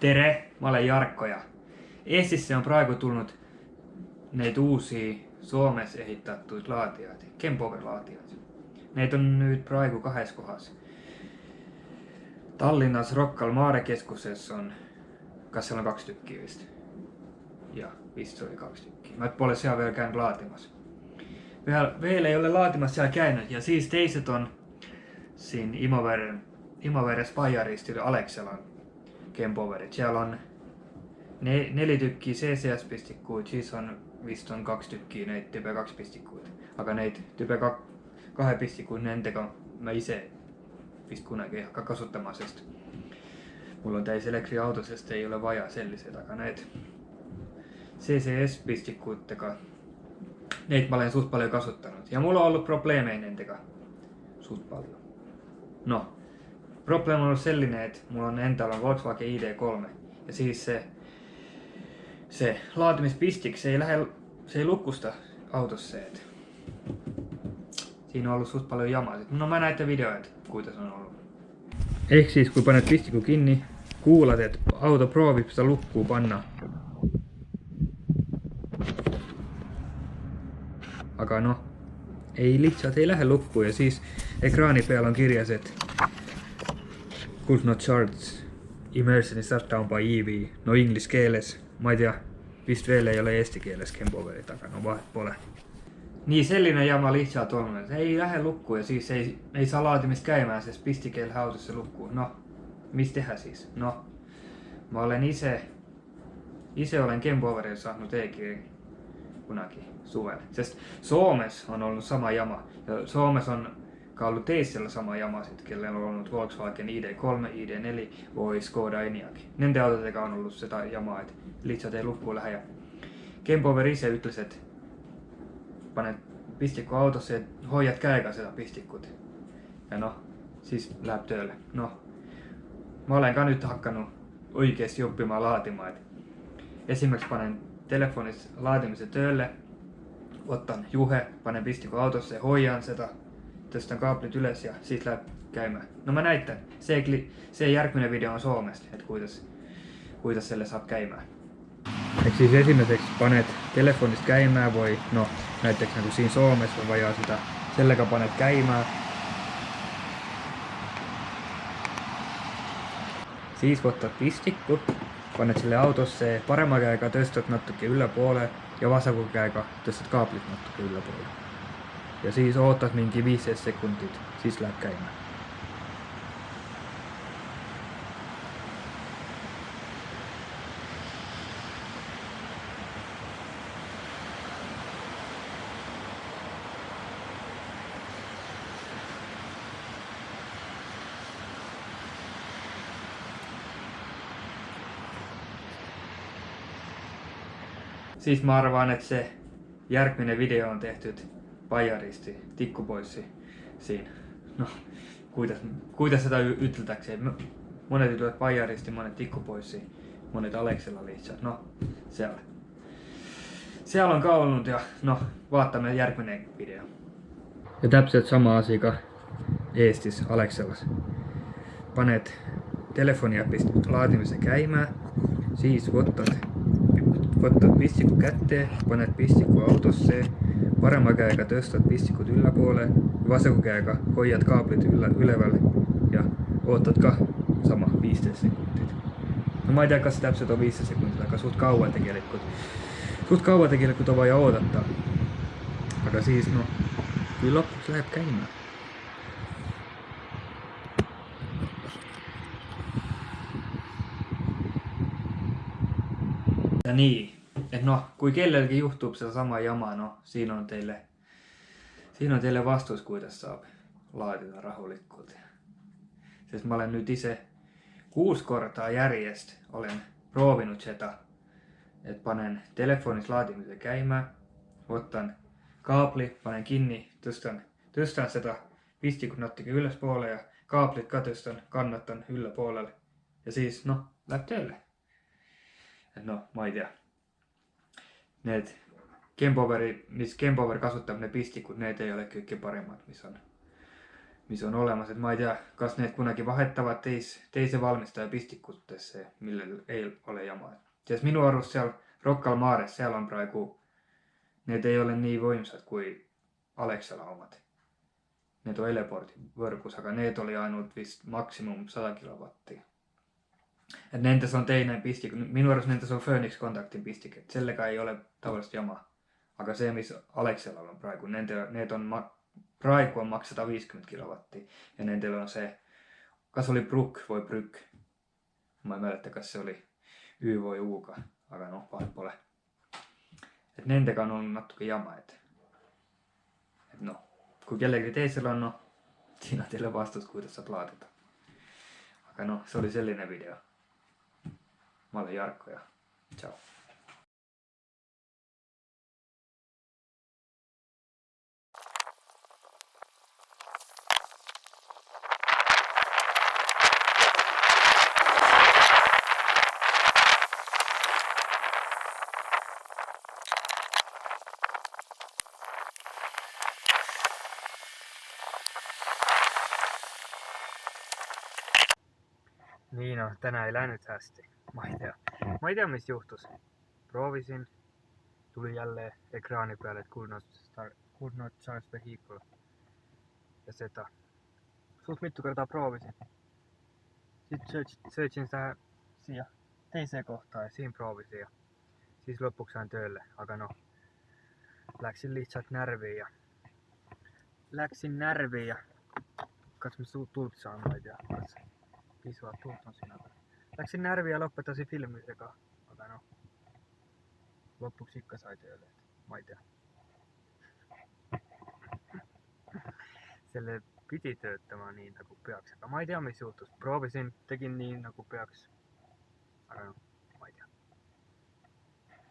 Tere, mä olen Jarkko ja Eestissä on praegu tulnud neid uusi Suomessa ehitatud laatijaid, Kempower-laatijaid. Neid on nüüd praegu kahes kohas. Tallinnas Rokkal Maarekeskuses on, kas seal on 2 tükki vist? Jah, vist oli 2 tykki. Mä pole siellä vielä käynyt laatimassa. Vielä ei ole laatimassa siellä käynyt ja siis teiset on siinä Imoveres Pajaristilla Alekselan Kempowerit. Siellä on 4 tykkiä CCS-pistikkuita, siis on vist on 2 tykkiä näitä Type 2 pistikkuita. Aga näitä Type 2 pistikkuita nendega mä ise vist kunagi ei hakka kasutamaan, sest mulla on täis elektriauto, sest ei ole vaja selliseid, aga näitä CCS-pistikkuitega neid mä olen suht paljon kasuttanut. Ja mulla on ollut probleemeja nendega suht paljon. No, probleema on ollut sellainen, että mulla on endalla Volkswagen ID3 ja siis se laatimispistik, se ei lukusta autossa, että siinä on ollut suht paljon jamaa. No mä näitä videoita, kuinka se on ollut. Ehk siis kun panet pistikku kiinni, kuulat, että auto proovib sitä lukkuu panna. Aga no, ei lihtsalt ei lähe lukkuun ja siis ekraani peal on kirjas, että could not charge emergency shutdown by EV. No inglis keeles, ma ei tea, vist veel ei ole eesti keeles Kempowerit, aga no vahet pole. Niin sellinen jama lihtsalt on, että ei lähde lukkuun ja siis ei saa laatimista käymään, sest pistik ei lähde autossa lukkuun. No, mis tehdä siis? No, mä olen ise olen Kempowerilla saanut e-kirjan kunagi suvella. Sest Suomessa on ollut sama jama ja Suomessa on ollut teisellä sama jama sit, kelle on ollut Volkswagen ID3, ID4 või Skoda Enyaq. Nende autodega on ollut sitä jamaa, että lihtsalt ei lukkuun lähde. Kempower ise ütles, että panet pistikku autossa ja hoiat käega seda pistikkut. Ja no, siis läheb tööle. No, mä olen ka nüüd hakanud oikeesti oppimaan laatimaan. Et esimerkiksi panen telefonissa laatimise töölle, otan juhe, panen pistikku autossa ja hoian seda, tõstan kaaplit üles ja siis läheb käymään. No mä näitan. Se järgmine video on Suomesta, että kuidas selle saab käymään. Ehk siis esimerkiksi panet telefonista käymään voi, no näiteks nagu siin Suomessa on vaja sitä, sellega panet käymään. Siis võtad pistikku, panet selle autosse, parema käega tõstad natuke üllapoole ja vasaku käega tõstad kaaplit natuke üllapoole. Ja siis ootad mingi 15 sekundit, siis läheb käymään. Siis mä arvaan, että se järgmine video on tehty Pajaristi, tikkupoissi siinä. No, kuinka sitä yteltäkseen? Monet ytelät Pajaristi, monet tikkupoissi, monet Aleksella lihtsalt. No, siellä on ka ollut ja no, vaatamme järgmine video. Ja täpselt sama asia ka Eestis Alekselas. Panet telefonia laatimisen käymään, siis võtad pistikku kätte, panet pistikku autosse, parema käega tõstad pistikut üllapoole, vasaku käega hoiad kaaplit üleval ja ootad ka sama 15 sekundit. No ma ei tea, kas täpselt on 15 sekundit, aga suht kaua tegelikult on vaja oodata. Aga siis no, kui lõpuks läheb käima. Ja niin, että no, kui kellelgi juhtub seda sama jama, no siinä on teille vastus, kuidas saab laadida rahulikult. Sest mä olen nyt ise 6 kortaa järjest olen proovinut seda, että panen telefonissa laatimisen käymään, otan kaapli, panen kinni, tõstan seda pistikut natuke ylöspoole ja kaaplit ka tõstan, kannatan üllapoolelle ja siis no, läheb tööle. Et no, ma ei tea. Need mis Kempower kasutab, ne pistikut, need ei ole kõige paremad, mis on. mis on olemas, et ma ei tea, kas need kunagi vahetavad teise valmistaja pistikutesse, millel ei ole jama. Sest minu arust seal Rocca al Mares, seal on praegu, need ei ole nii võimsad kui Alexela omad. Need on Eleporti võrgus, aga need oli ainult vist maksimum 100 kilovatti. Et nendes on teine pistik, minu arust nendes on Phoenix Contactin pistik, et sellega ei ole tavaliselt jama. Aga see, mis Alexelal on praegu, need on praegu on maks 150 kilovatti ja nendel on see, kas oli Brook või Brück. Ma ei mäleta, kas see oli Ü või U-ga, aga noh, vahet pole. Et nendega on olnud natuke jama, et noh, kui kellegi teisel on, noh, siin on teile vastus, kuidas saab laadida. Aga noh, see oli selline video. Ma olen Jarkko ja tšau. Nii noh, täna ei läinud hästi. Ma ei tea, mis juhtus. Proovisin, tuli jälle ekraani peale, et could not charge vehicle. Ja seda. Suht mitu kertaa proovisin. Sitten söötsin sitä siia teiseen kohtaan ja siinä proovisin. Ja siis lopuksi sain töölle. Aga noh, läksin lihtsalt närviin ja kas me tuld saan, ma ei tea, kas piisavalt tuld on siinä. Läksin närviin ja lõpetasin filmisega, aga noh, lõpuks ikka sai tööle, et ma ei tea. Selle pidi töötama nii nagu peaks, aga ma ei tea, mis juhtus. Proovisin, tegin nii nagu peaks, aga noh.